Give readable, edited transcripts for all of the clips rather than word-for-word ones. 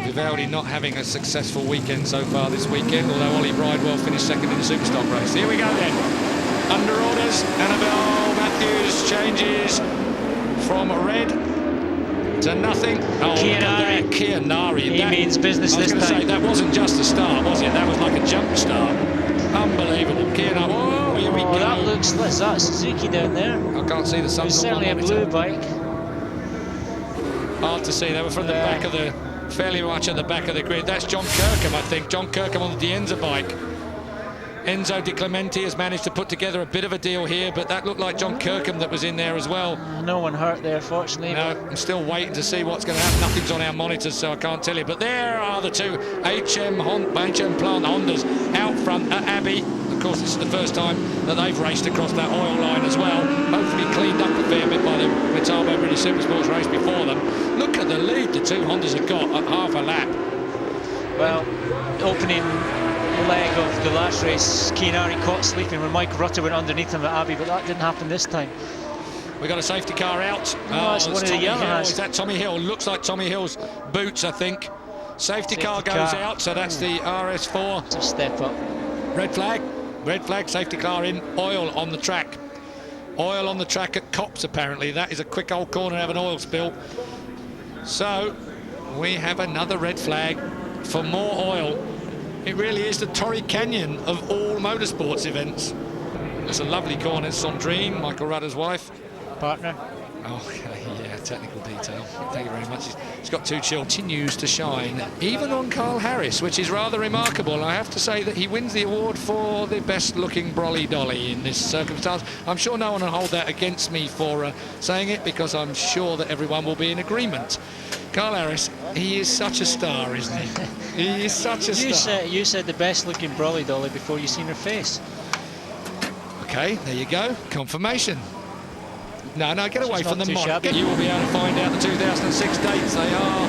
Vivaldi not having a successful weekend so far this weekend, although Ollie Bridewell finished second in the Superstock race. Here we go then. Under orders, Annabelle Matthews changes from red to nothing. Oh, Kinari. He means business this time. I was going to say, that wasn't just a start, was it? That was like a jump start. Unbelievable. Kinari. Oh, here we go. That looks, is that Suzuki down there? I can't see the sun. It's certainly a blue bike. Hard to see. They were from the back of the, fairly much at the back of the grid. That's John Kirkham, I think. John Kirkham on the Dienza bike. Enzo Di Clementi has managed to put together a bit of a deal here, but that looked like John Kirkham that was in there as well. No one hurt there, fortunately. No, I'm still waiting to see what's going to happen. Nothing's on our monitors, so I can't tell you. But there are the two HM Plant Hondas out front at Abbey. Of course, this is the first time that they've raced across that oil line as well. Hopefully cleaned up a fair bit by the Metabo British Supersports race before them. Look at the lead the two Hondas have got at half a lap. Well, opening leg of the last race, Kinari caught sleeping when Mike Rutter went underneath him at Abbey, but that didn't happen this time. We got a safety car out. Oh, it's one of the yellow. Is that Tommy Hill? Looks like Tommy Hill's boots, I think. Safety car goes out, so that's the RS4. It's a step up. Red flag, safety car in. Oil on the track. Oil on the track at Cops, apparently. That is a quick old corner to have an oil spill. So we have another red flag for more oil. It really is the Torrey Canyon of all motorsports events. It's a lovely corner. Sandrine, Michael Rudder's wife. Partner. Oh, okay, yeah, technical detail. Thank you very much. He's got two children. Continues to shine, even on Carl Harris, which is rather remarkable. I have to say that he wins the award for the best-looking brolly dolly in this circumstance. I'm sure no one will hold that against me for saying it, because I'm sure that everyone will be in agreement. Carl Harris, he is such a star, isn't he? He is such a star. You said the best-looking brolly dolly before you seen her face. Okay, there you go. Confirmation. No, get away from the mic. You will be able to find out the 2006 dates. They are,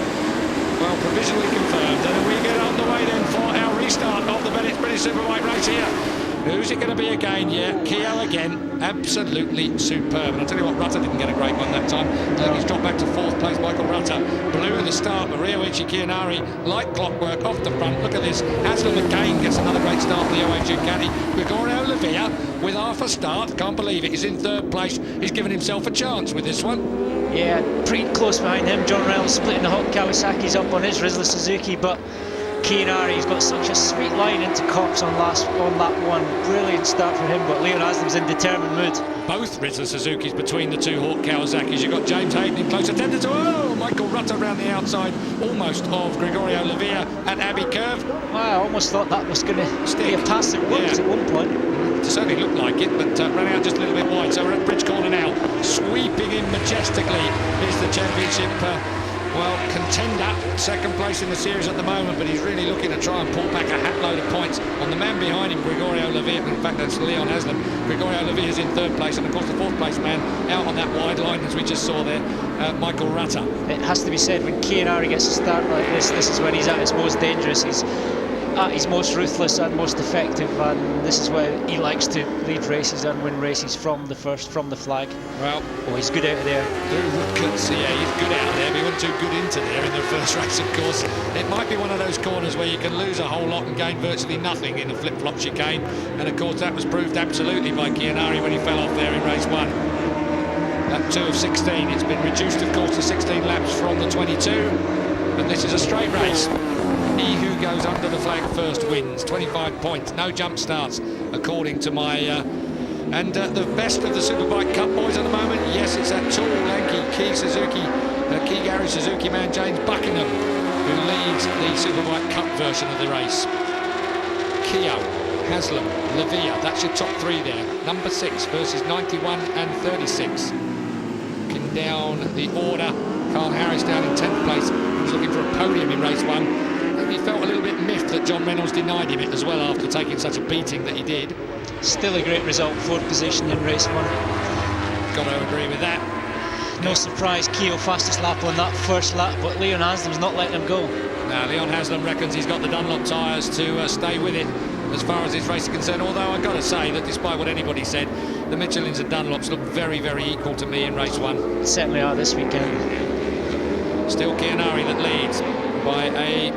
well, provisionally confirmed. And we get on the way then for our restart of the British Superbike race here. Who's it going to be again? Yeah, Keogh again. Absolutely superb. And I'll tell you what, Rutter didn't get a great one that time. I think he's dropped back to fourth place. Michael Rutter blew in the start, but Ryoichi Kinari, like clockwork, off the front. Look at this. Haslam again gets another great start for the OH Ducati. Gregorio Lavilla with half a start. Can't believe it. He's in third place. He's given himself a chance with this one. Yeah, pretty close behind him. John Reynolds splitting the hot Kawasaki's up on his Rizla Suzuki, but Kinari's got such a sweet line into Cox on lap one. Brilliant start for him, but Leon Haslam's in determined mood. Both Rizla Suzuki's between the two Hawk Kawasaki's. You've got James Hayden in close attendance to Michael Rutter around the outside, almost of Gregorio Lavilla at Abbey Curve. Well, I almost thought that was going to be a pass that worked at one point. It certainly looked like it, but ran out just a little bit wide. So we're at Bridge Corner now. Sweeping in majestically is the championship contender, second place in the series at the moment, but he's really looking to try and pull back a hatload of points on the man behind him, Gregorio Lavilla. In fact, that's Leon Haslam. Gregorio Lavilla is in third place, and of course the fourth place man out on that wide line, as we just saw there, Michael Rutter. It has to be said, when Kinari gets a start like this is when he's at his most dangerous. He's at his most ruthless and most effective, and this is where he likes to lead races and win races from the flag. Well, he's good out of there. Yeah, he's good out there, but he wasn't too good into there in the first race, of course. It might be one of those corners where you can lose a whole lot and gain virtually nothing in a flip-flop chicane, and of course that was proved absolutely by Kinari when he fell off there in race 1. Lap 2 of 16. It's been reduced, of course, to 16 laps from the 22, and this is a straight race. He who goes under the flag first wins. 25 points, no jump starts, according to my... and the best of the Superbike Cup boys at the moment, yes, it's that tall, lanky Key Garage Suzuki man, James Buckingham, who leads the Superbike Cup version of the race. Keogh, Haslam, Lavilla, that's your top three there. Number 6 versus 91 and 36. Looking down the order, Carl Harris down in 10th place. He was looking for a podium in race 1. He felt a little bit miffed that John Reynolds denied him it as well after taking such a beating that he did. Still a great result, 4th position in race 1. Got to agree with that. No surprise, Keogh fastest lap on that first lap, but Leon Haslam's not letting him go. Now, Leon Haslam reckons he's got the Dunlop tyres to stay with it as far as his race is concerned, although I've got to say that despite what anybody said, the Michelins and Dunlops look very, very equal to me in race 1. Certainly are this weekend. Still Kinari that leads. by a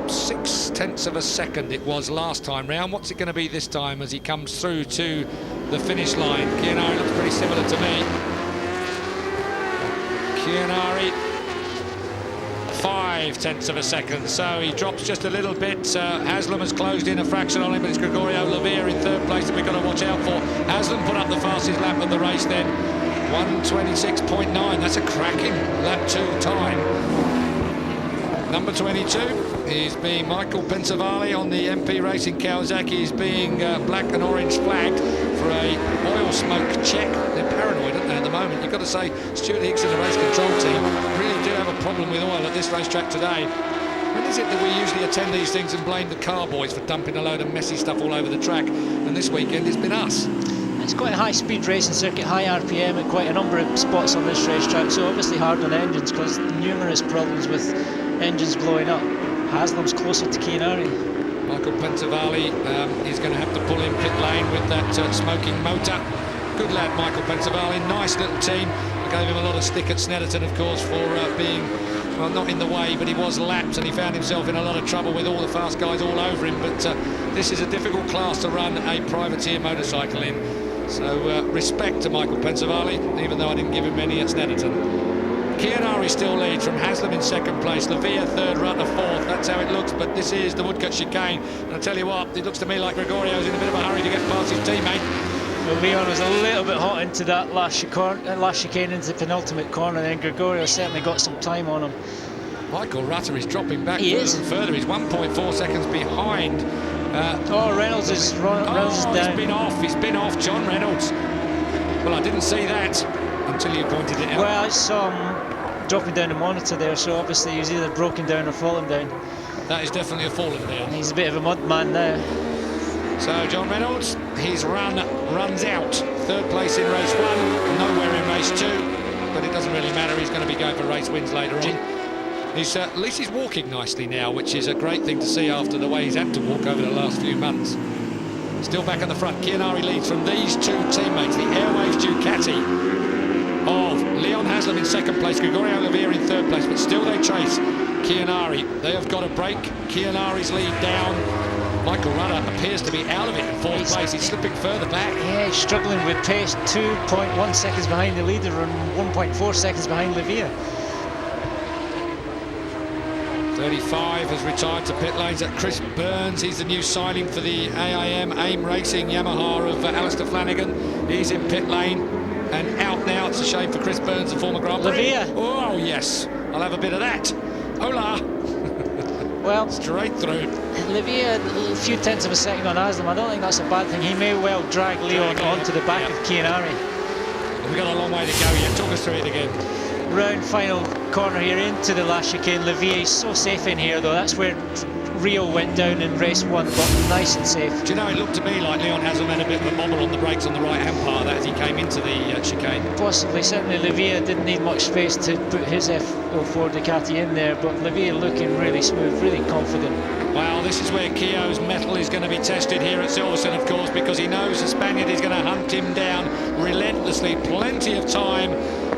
0.6 of a second it was last time round. What's it going to be this time as he comes through to the finish line? Kinari looks pretty similar to me. Kinari, 0.5 of a second, so he drops just a little bit. Haslam has closed in a fraction on him, but it's Gregorio Lavilla in third place that we've got to watch out for. Haslam put up the fastest lap of the race then, 1:26.9. That's a cracking lap 2 time. Number 22 is being Michael Pensavali on the MP Racing Kawasaki. Is being black and orange flagged for a oil smoke check. They're paranoid, aren't they, at the moment? You've got to say Stuart Hicks and the race control team really do have a problem with oil at this racetrack today. When is it that we usually attend these things and blame the car boys for dumping a load of messy stuff all over the track? And this weekend it's been us. It's quite a high-speed racing circuit, high RPM at quite a number of spots on this racetrack, so obviously hard on engines because numerous problems with engines blowing up. Haslam's closer to Kinari. Michael Pensavali is going to have to pull in pit lane with that smoking motor. Good lad, Michael Pensavali, nice little team. I gave him a lot of stick at Snetterton, of course, for being, well, not in the way, but he was lapped and he found himself in a lot of trouble with all the fast guys all over him. But this is a difficult class to run a privateer motorcycle in. So respect to Michael Pensavali, even though I didn't give him any at Snetterton. Kinari still leads from Haslam in second place, Lavilla third, Rutter fourth. That's how it looks, but this is the Woodcut chicane. And I tell you what, it looks to me like Gregorio's in a bit of a hurry to get past his teammate. Well, Leon was a little bit hot into that last chicane into the penultimate corner, then Gregorio certainly got some time on him. Michael Rutter is dropping back further and further. He's 1.4 seconds behind. Reynolds is down. He's been off, John Reynolds. Well, I didn't see that until you pointed it out. Well, I saw him dropping down the monitor there, so obviously he's either broken down or fallen down. That is definitely a fallen down. He's a bit of a mud man now. So John Reynolds, his runs out. Third place in race 1, nowhere in race 2, but it doesn't really matter. He's going to be going for race wins later on. At least he's walking nicely now, which is a great thing to see after the way he's had to walk over the last few months. Still back at the front, Kinari leads from these two teammates, the Airwaves Ducati of Leon Haslam in second place, Gregorio Lavilla in third place, but still they chase Kinari. They have got a break. Kinari's lead down. Michael Rutter appears to be out of it in fourth place. He's slipping further back. Yeah, he's struggling with pace, 2.1 seconds behind the leader and 1.4 seconds behind Lavilla. 35 has retired to pit lanes at Chris Burns. He's the new signing for the AIM Racing Yamaha of Alistair Flanagan. He's in pit lane and out now. It's a shame for Chris Burns, the former Grand Prix. Lavilla. Oh, yes. I'll have a bit of that. Hola. Well, straight through. Lavilla, a few tenths of a second on Haslam. I don't think that's a bad thing. He may well drag Leon onto the back of Kinari. We've got a long way to go yet. Talk us through it again. Round final corner here into the last chicane. Lavilla is so safe in here though. That's where Rio went down in race 1, but nice and safe. Do you know, it looked to me like Leon Haslam had a bit of a bobble on the brakes on the right hand part of that as he came into the chicane. Possibly, certainly Lavilla didn't need much space to put his F04 Ducati in there, but Lavilla looking really smooth, really confident. Well, this is where Keogh's mettle is going to be tested here at Silverstone, of course, because he knows the Spaniard is going to hunt him down relentlessly. Plenty of time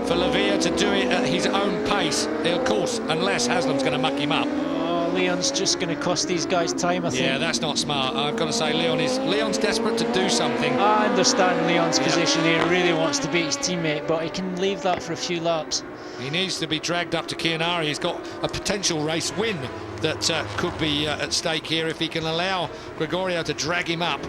for Lavilla to do it at his own pace, of course, unless Haslam's going to muck him up. Oh, Leon's just going to cost these guys time, I think. Yeah, that's not smart. I've got to say, Leon's desperate to do something. I understand Leon's position here. Really wants to beat his teammate, but he can leave that for a few laps. He needs to be dragged up to Kinari. He's got a potential race win that could be at stake here if he can allow Gregorio to drag him up.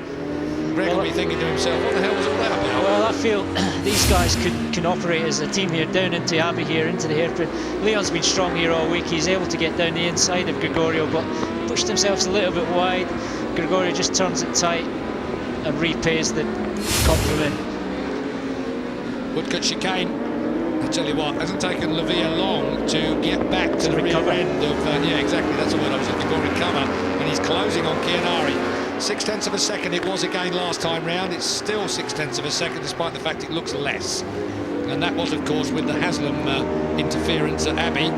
Greg will be thinking to himself, what the hell was all that about? Well, I feel these guys can operate as a team here, down into Abbey here, into the hairpin. Leon's been strong here all week. He's able to get down the inside of Gregorio, but pushed himself a little bit wide. Gregorio just turns it tight and repays the compliment. Woodcut chicane. I tell you what, hasn't taken Lavilla long to get back to the rear end of... yeah, exactly, that's the word I was looking for, recover. And he's closing on Kinari. 0.6 of a second it was again last time round. It's still 0.6 of a second despite the fact it looks less. And that was, of course, with the Haslam interference at Abbey,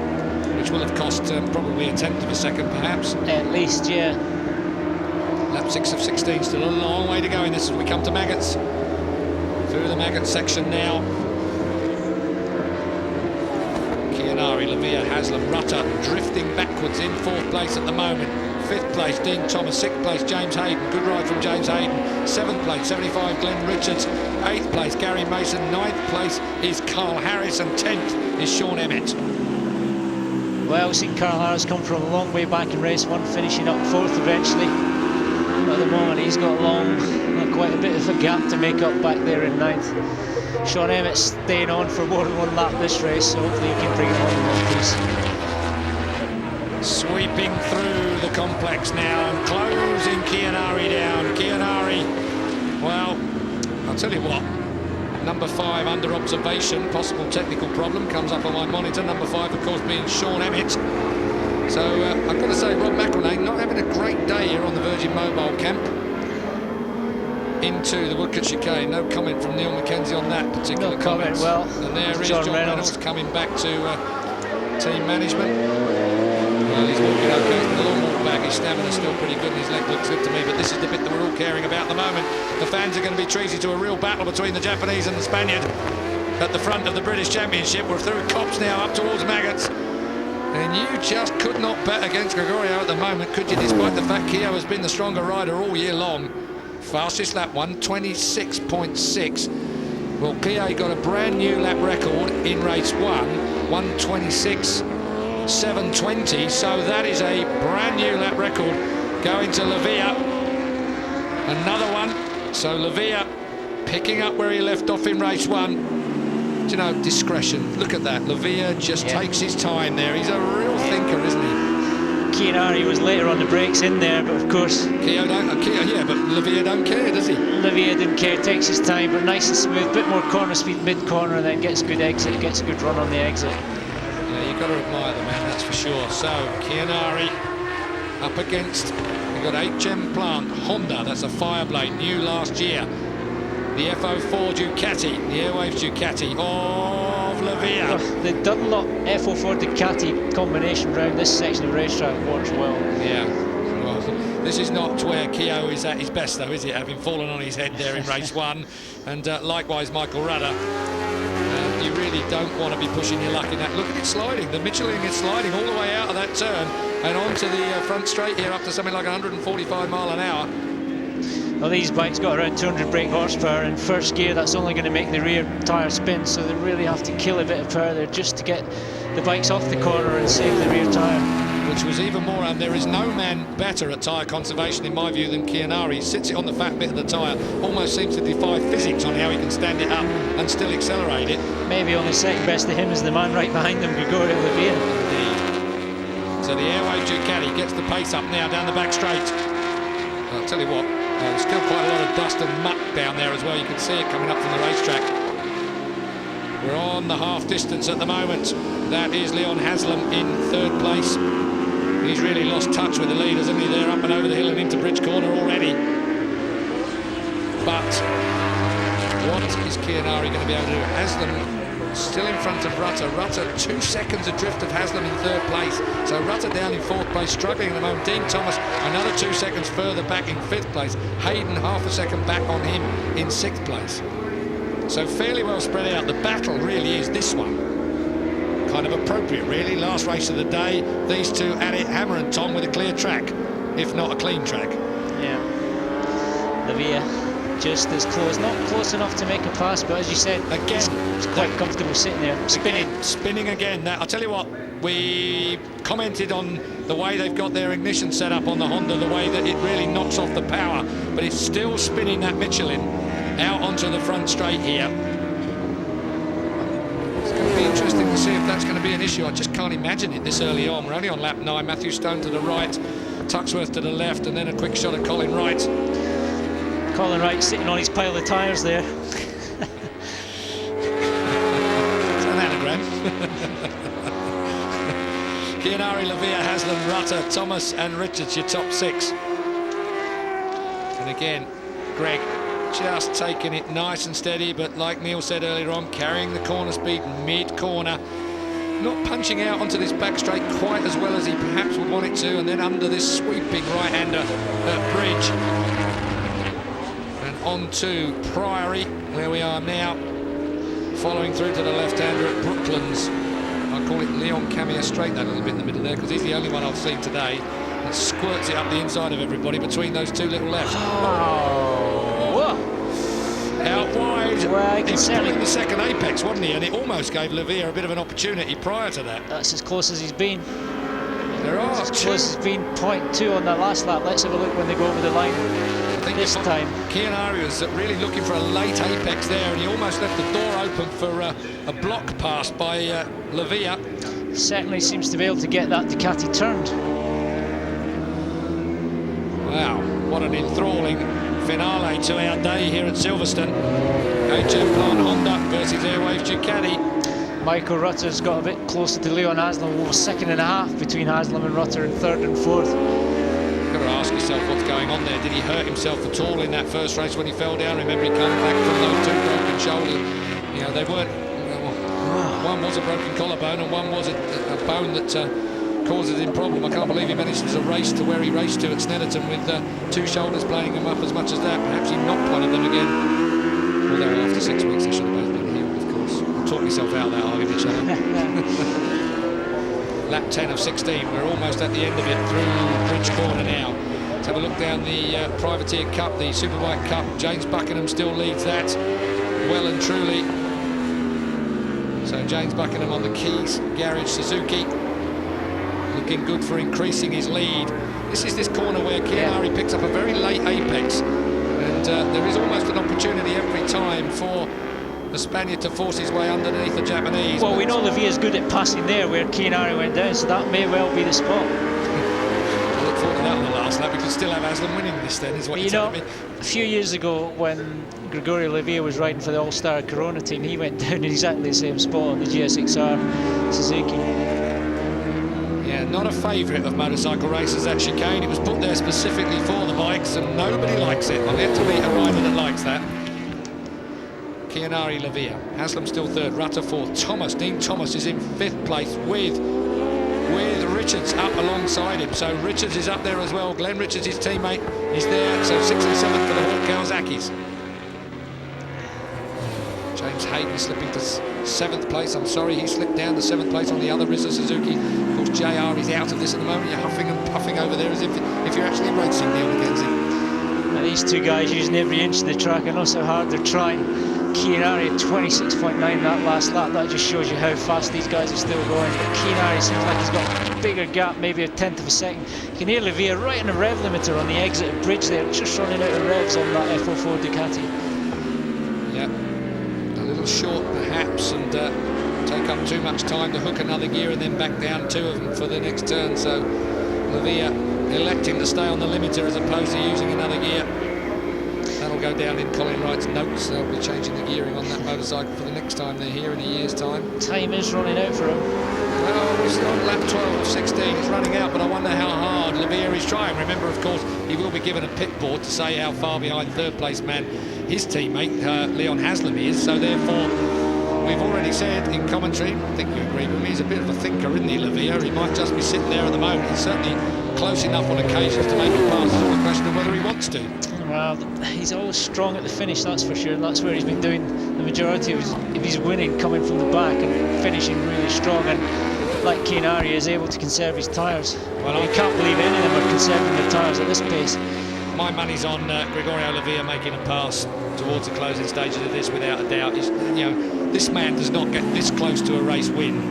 which will have cost probably 1/10 of a second, perhaps. At least, yeah. Lap 6 of 16, still a long way to go in this as we come to Maggots. Through the Maggots section now. Kinari, Lavilla, Haslam, Rutter drifting backwards in 4th place at the moment. 5th place, Dean Thomas. 6th place, James Hayden. Good ride from James Hayden. 7th place, 75, Glenn Richards. 8th place, Gary Mason. 9th place is Carl Harris, and 10th is Sean Emmett. Well, we've seen Carl Harris come from a long way back in race 1, finishing up 4th eventually. But at the moment, he's got quite a bit of a gap to make up back there in 9th. Sean Emmett staying on for more than 1 lap this race, so hopefully he can bring it home in one piece. Sweeping through the complex now and closing Kinari down. Kinari, well, I'll tell you what, number 5 under observation, possible technical problem, comes up on my monitor. Number 5, of course, being Sean Emmett. So I've got to say, Rob McElnane not having a great day here on the Virgin Mobile camp. Into the Woodcote chicane. No comment from Neil Mackenzie on that particular comment. Well, and there is John Reynolds coming back to team management. Well, he's walking okay with the long walk back. His stamina's still pretty good and his leg looks good to me, but this is the bit that we're all caring about at the moment. The fans are going to be treated to a real battle between the Japanese and the Spaniard at the front of the British Championship. We're through Copse now, up towards Maggots. And you just could not bet against Gregorio at the moment, could you, despite the fact Keogh has been the stronger rider all year long. Fastest lap 1:26.6. Well, Keogh got a brand new lap record in race 1, 1:26.720. So that is a brand new lap record going to Lavilla. Another one. So Lavilla picking up where he left off in race 1. Do you know, discretion. Look at that. Lavilla just takes his time there. He's a real thinker, isn't he? Kinari was later on the brakes in there, but of course... Keogh don't, yeah, but Lavilla don't care, does he? Lavilla didn't care, takes his time, but nice and smooth, bit more corner speed mid-corner, and then gets a good exit, gets a good run on the exit. Yeah, you've got to admire the man, that's for sure. So, Kinari up against, we've got HM Plant, Honda, that's a Fireblade, new last year. The FO4 Ducati, the Airwaves Ducati of Lavilla. The Dunlop FO4 Ducati combination round this section of racetrack works well. Yeah, well, this is not where Keogh is at his best though, is it? Having fallen on his head there in race 1. And likewise Michael Rudder. You really don't want to be pushing your luck in that. Look at it sliding. The Michelin is sliding all the way out of that turn and onto the front straight here up to something like 145 mile an hour. Well, these bikes got around 200 brake horsepower in first gear. That's only going to make the rear tyre spin, so they really have to kill a bit of power there just to get the bikes off the corner and save the rear tyre. Which was even more, and there is no man better at tyre conservation in my view than Kinari. He sits it on the fat bit of the tyre, almost seems to defy physics on how he can stand it up and still accelerate it. Maybe only second best to him is the man right behind him, Gregorio Lavilla. Indeed. So the Airwave Ducati gets the pace up now down the back straight. I'll tell you what, there's still quite a lot of dust and muck down there as well. You can see it coming up from the racetrack. We're on the half distance at the moment. That is Leon Haslam in 3rd place. He's really lost touch with the leaders, hasn't he? They're up and over the hill and into Bridge Corner already. But what is Kinari going to be able to do? Haslam still in front of Rutter. Rutter 2 seconds adrift of Haslam in 3rd place. So Rutter down in 4th place, struggling at the moment. Dean Thomas another 2 seconds further back in 5th place. Hayden half a second back on him in 6th place. So fairly well spread out. The battle really is this one. Kind of appropriate, really. Last race of the day. These two at it, hammer and Tom, with a clear track, if not a clean track. Yeah. Lavilla just as close, not close enough to make a pass, but as you said, again, it's quite comfortable sitting there, spinning again. Now, I'll tell you what, we commented on the way they've got their ignition set up on the Honda, the way that it really knocks off the power, but it's still spinning that Michelin out onto the front straight here. It's going to be interesting to see if that's going to be an issue. I just can't imagine it this early on. We're only on lap 9. Matthew Stone to the right, Tuxworth to the left, and then a quick shot at Colin Wright. Colin Wright sitting on his pile of tyres there. It's an anagram. Kinari, Lavilla, Haslam, Rutter, Thomas and Richards, your top 6. And again, Greg just taking it nice and steady, but like Neil said earlier on, carrying the corner speed mid-corner. Not punching out onto this back straight quite as well as he perhaps would want it to, and then under this sweeping right-hander at Bridge. On to Priory, where we are now, following through to the left-hander at Brooklands I call it Leon Camia straight that little bit in the middle there, because he's the only one I've seen today that squirts it up the inside of everybody between those two little left. Oh, out wide. Well, he was pulling the second apex, wasn't he? And it almost gave Lavilla a bit of an opportunity prior to that. That's as close as he's been. There are as close as he's been. 0.2 on that last lap. Let's have a look when they go over the line. I think this time Kinari was really looking for a late apex there, and he almost left the door open for a block pass by Lavilla. Certainly seems to be able to get that Ducati turned. Wow, what an enthralling finale to our day here at Silverstone. HM Plant Honda versus Airwaves Ducati. Michael Rutter's got a bit closer to Leon Haslam. Well, 2.5 between Haslam and Rutter in 3rd and 4th. You've got to ask yourself what's going on there. Did he hurt himself at all in that first race when he fell down? Remember, he came back from those 2 broken shoulders. You know, they weren't. One was a broken collarbone, and one was a bone that causes him problem. I can't believe he managed to race to where he raced to at Snetterton with 2 shoulders playing him up as much as that. Perhaps he knocked one of them again. Although after 6 weeks they should have both been healed, of course. I'll talk myself out of that argument, shall I? Lap 10 of 16. We're almost at the end of it through Bridge Corner now. Let's have a look down the Privateer Cup, the Superbike Cup. James Buckingham still leads that well and truly. So James Buckingham on the Keys Garage Suzuki, looking good for increasing his lead. This is this corner where Kinari picks up a very late apex, and there is almost an opportunity every time for the Spaniard to force his way underneath the Japanese. Well, we know Lavilla's good at passing there where Kinari went down, so that may well be the spot. I look forward to that on the last lap. We could still have Haslam winning this then, is what you're telling me. A few years ago when Gregorio Lavilla was riding for the All-Star Corona team, he went down in exactly the same spot on the GSXR Suzuki. Yeah, not a favourite of motorcycle racers, that chicane. It was put there specifically for the bikes, and nobody likes it. I've yet to meet a rider that likes that. Kinari, Lavilla. Haslam still 3rd, Rutter 4th. Dean Thomas is in 5th place with Richards up alongside him. So Richards is up there as well. Glenn Richards, his teammate, is there. So 6th and 7th for the Hawk Kawasaki's. James Hayden slipping to 7th place. I'm sorry, he slipped down to 7th place on the other Rizzo Suzuki. Of course, JR is out of this at the moment. You're huffing and puffing over there as if you're actually racing, Neil McKenzie. Now, these 2 guys using every inch of the track. I know how hard they're trying. Kinari at 26.9 that last lap. That just shows you how fast these guys are still going. Kinari seems like he's got a bigger gap, maybe a 1/10 of a second. You can hear Lavilla right in the rev limiter on the exit bridge there, just running out of revs on that F04 Ducati. Yeah, a little short perhaps, and take up too much time to hook another gear and then back down 2 of them for the next turn. So Lavilla electing to stay on the limiter as opposed to using another gear. That'll go down in Colin Wright's notes. They'll be changing the gearing on that motorcycle for the next time they're here in a year's time. Time is running out for him. Well, he's on lap 12 of 16. He's running out, but I wonder how hard Lavilla is trying. Remember, of course, he will be given a pit board to say how far behind 3rd place man his teammate, Leon Haslam, is. So therefore, we've already said in commentary, I think you agree with me, he's a bit of a thinker, isn't he, Lavilla? He might just be sitting there at the moment. He's certainly close enough on occasions to make it pass. It's all a question of whether he wants to. Well, he's always strong at the finish, that's for sure, and that's where he's been doing the majority of his winning, coming from the back and finishing really strong. And like Kinari, is able to conserve his tyres. Well, I can't believe any of them are conserving their tyres at this pace. My money's on Gregorio Lavilla making a pass towards the closing stages of this, without a doubt. This man does not get this close to a race win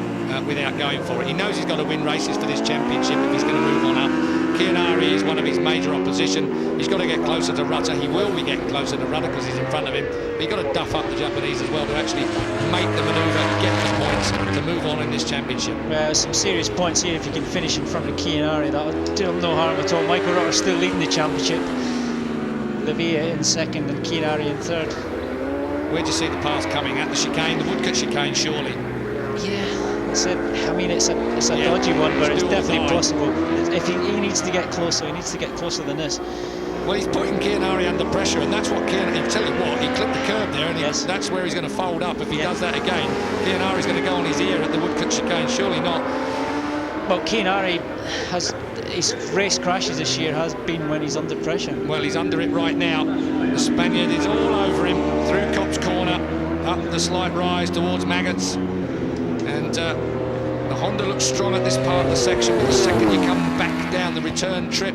without going for it. He knows he's got to win races for this championship if he's going to move on up. Kinari is one of his major opposition. He's got to get closer to Rutter. He will be getting closer to Rutter because he's in front of him. But you've got to duff up the Japanese as well to actually make the manoeuvre, get the points to move on in this championship. Some serious points here if you can finish in front of Kinari. That would do him no harm at all. Michael Rutter still leading the championship. Lavilla in 2nd and Kinari in 3rd. Where do you see the pass coming? At the chicane, the woodcut chicane, surely? Yeah. It's a dodgy one, but it's definitely possible. If he needs to get closer, he needs to get closer than this. Well, he's putting Kinari under pressure, and that's what Kinari... I'll tell you what, he clipped the curb there, and that's where he's going to fold up if he does that again. Kinari's going to go on his ear at the woodcut chicane, surely not. Well, Kinari has... his race crashes this year has been when he's under pressure. Well, he's under it right now. The Spaniard is all over him, through Copse Corner, up the slight rise towards Maggots. And The Honda looks strong at this part of the section, but the second you come back down the return trip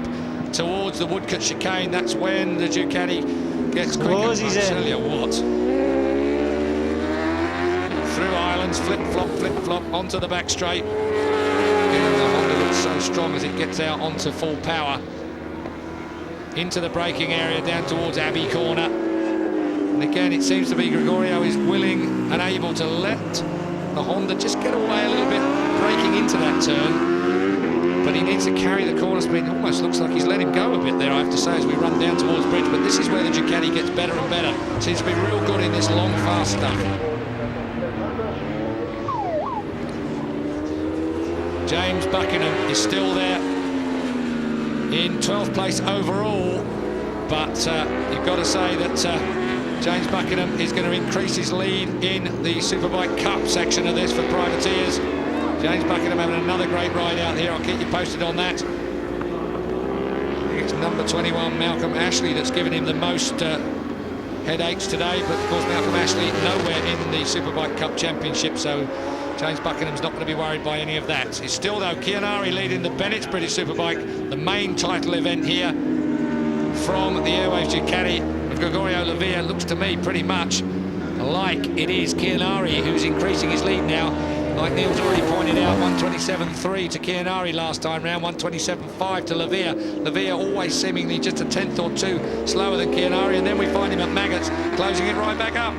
towards the Woodcut chicane, that's when the Ducati gets quicker. I tell you what. Through islands, flip-flop, onto the back straight. And the Honda looks so strong as it gets out onto full power. Into the braking area, down towards Abbey Corner. And again, it seems to be Gregorio is willing and able to let the Honda just get away a little bit, braking into that turn. But he needs to carry the corner speed. It almost looks like he's let him go a bit there, I have to say, as we run down towards Bridge. But this is where the Ducati gets better and better. Seems to be real good in this long, fast stuff. James Buckingham is still there in 12th place overall. But you've got to say that James Buckingham is going to increase his lead in the Superbike Cup section of this for privateers. James Buckingham having another great ride out here. I'll keep you posted on that. I think it's number 21, Malcolm Ashley, that's given him the most headaches today. But of course, Malcolm Ashley nowhere in the Superbike Cup Championship, so James Buckingham's not going to be worried by any of that. It's still, though, Kinari leading the Bennett's British Superbike, the main title event here from the Airwaves Ducati of Gregorio Lavilla. Looks to me pretty much like it is Kinari who's increasing his lead now. Like Neil's already pointed out, 127.3 to Kinari last time round, 127.5 to Lavilla. Lavilla always seemingly just a tenth or two slower than Kinari, and then we find him at Maggots, closing it right back up.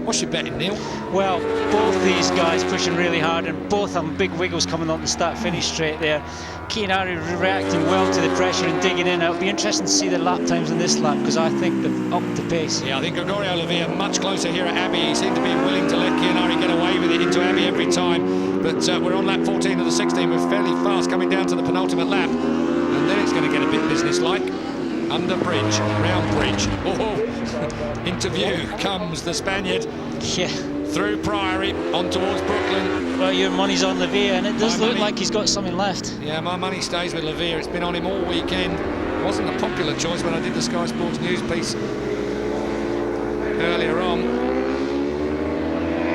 What's your betting, Neil? Well, both these guys pushing really hard, and both have big wiggles coming on the start-finish straight there. Kinari reacting well to the pressure and digging in. It'll be interesting to see the lap times in this lap, because I think they've upped the pace. Yeah, I think Gregorio Lavilla much closer here at Abbey. He seemed to be willing to let Kinari get away with it into Abbey every time. But we're on lap 14 of the 16. We're fairly fast coming down to the penultimate lap. And then it's going to get a bit businesslike. Under Bridge, round Bridge. Oh, into view comes the Spaniard. Yeah. Through Priory, on towards Brooklyn. Well, your money's on Lavilla, and it does look like he's got something left. Yeah, my money stays with Lavilla. It's been on him all weekend. It wasn't a popular choice when I did the Sky Sports News piece earlier on.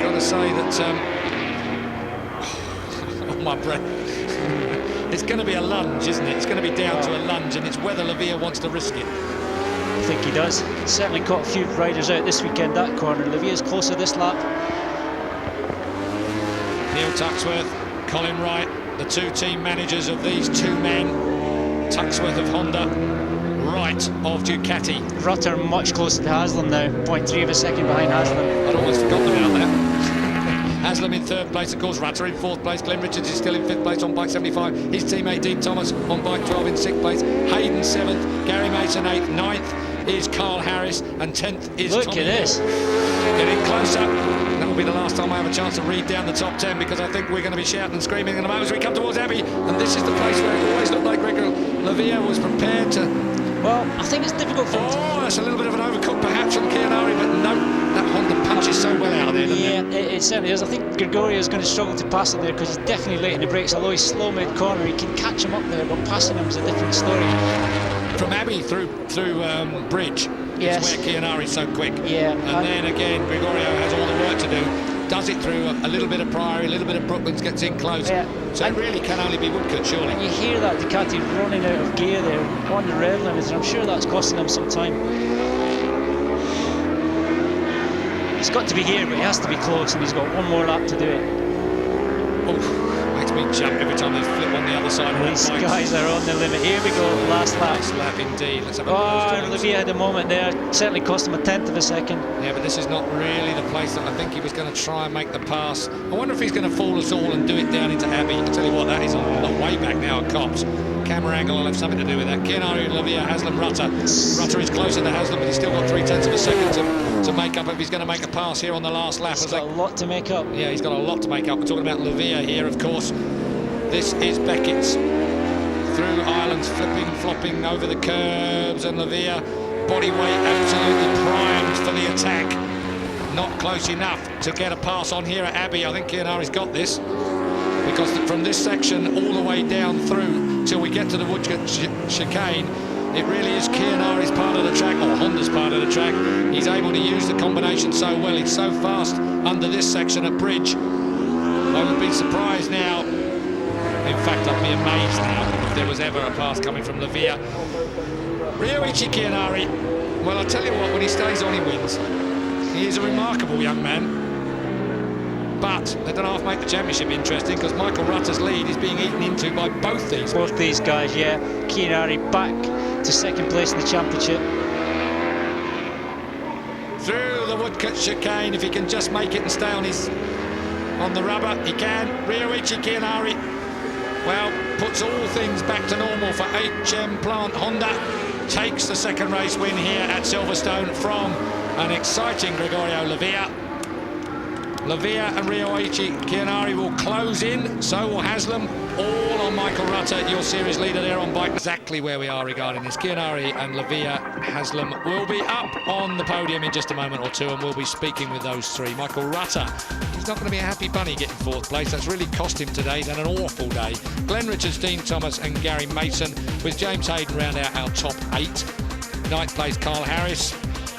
Got to say that... oh, my breath. It's going to be a lunge, isn't it? It's going to be down to a lunge, and it's whether Lavilla wants to risk it. I think he does. Certainly caught a few riders out this weekend, that corner. Lavilla's closer this lap. Neil Tuxworth, Colin Wright, the two team managers of these two men. Tuxworth of Honda, Wright of Ducati. Rutter much closer to Haslam now, 0.3 of a second behind Haslam. I'd almost forgotten about that. Haslam in third place, of course, Rutter in fourth place. Glenn Richards is still in fifth place on bike 75. His teammate Dean Thomas on bike 12 in sixth place. Hayden seventh, Gary Mason eighth, ninth is Carl Harris, and 10th is Look Tommy at this. Getting closer. That will be the last time I have a chance to read down the top 10, because I think we're going to be shouting and screaming in a moment as we come towards Abbey. And this is the place where it always looked like Gregorio Lavilla was prepared to... Well, I think it's difficult for him. Oh, that's a little bit of an overcut perhaps from Kinari, but no, that Honda punches so well out of there, doesn't it? Yeah, it certainly is. I think Gregorio is going to struggle to pass him there, because he's definitely late in the brakes. Although he's slow mid-corner, he can catch him up there, but passing him is a different story. From Abbey through Bridge, yes, is where Kinari's so quick. Yeah. And then again, Gregorio has all the work to do. Does it through a little bit of Priory, a little bit of Brooklands, gets in close. Yeah. So it really can only be Woodcut, surely. And you hear that Ducati running out of gear there on the rev limiter. I'm sure that's costing him some time. He's got to be here, but he has to be close, and he's got one more lap to do it. Oh, makes me jump every time they flip on the other side of These guys are on the limit. Here we go, last lap. Last lap indeed. Let's have a Lavilla had a moment there. Certainly cost him a tenth of a second. Yeah, but this is not really the place that I think he was going to try and make the pass. I wonder if he's going to fool us all and do it down into Abbey. I tell you what, that is a lot way back now at Cops. Camera angle will have something to do with that. Kinari, Lavilla, Haslam, Rutter. Rutter is closer to Haslam, but he's still got 0.3 of a second to make up if he's going to make a pass here on the last lap. He's got a lot to make up. Yeah, he's got a lot to make up. We're talking about Lavilla here, of course. This is Beckett's. Through islands, flipping, flopping over the curbs, and Lavilla, body weight absolutely primed for the attack. Not close enough to get a pass on here at Abbey. I think Kinari's got this, because from this section all the way down through till we get to the Woodcut chicane, it really is Kinari's part of the track, or Honda's part of the track. He's able to use the combination so well. He's so fast under this section at Bridge. I would be surprised now. In fact, I'd be amazed now if there was ever a pass coming from Lavilla. Ryoichi Kinari, well, I'll tell you what, when he stays on, he wins. He is a remarkable young man. But they don't half make the championship interesting, because Michael Rutter's lead is being eaten into by both these. Both these guys, yeah. Kinari back to second place in the championship. Through the woodcut chicane, if he can just make it and stay on the rubber, he can. Ryoichi Kinari, well, puts all things back to normal for HM Plant Honda. Takes the second race win here at Silverstone from an exciting Gregorio Lavilla. Lavilla and Ryoichi Kinari will close in, so will Haslam, all on Michael Rutter, your series leader there on bike. Exactly where we are regarding this. Kinari and Lavilla, Haslam will be up on the podium in just a moment or two, and we'll be speaking with those three. Michael Rutter, he's not going to be a happy bunny getting fourth place. That's really cost him today. He's had an awful day. Glenn Richards, Dean Thomas and Gary Mason, with James Hayden round out our top 8. Ninth place, Carl Harris,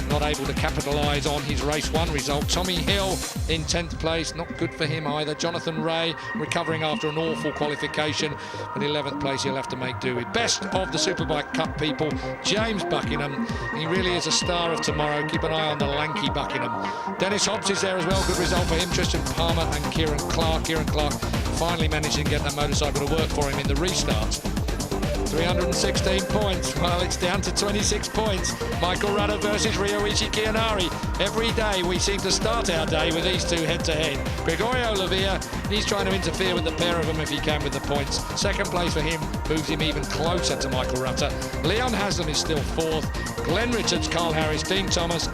not able to capitalise on his race 1 result. Tommy Hill in 10th place, not good for him either. Jonathan Ray recovering after an awful qualification, but 11th place he'll have to make do with. Best of the Superbike Cup people, James Buckingham. He really is a star of tomorrow. Keep an eye on the lanky Buckingham. Dennis Hobbs is there as well, good result for him. Tristan Palmer and Kieran Clark. Kieran Clark finally managing to get that motorcycle to work for him in the restarts. 316 points. Well, it's down to 26 points. Michael Rutter versus Ryoichi Kinari. Every day we seem to start our day with these two head-to-head. Gregorio Lavilla, he's trying to interfere with the pair of them if he can with the points. Second place for him moves him even closer to Michael Rutter. Leon Haslam is still 4th. Glenn Richards, Carl Harris, Dean Thomas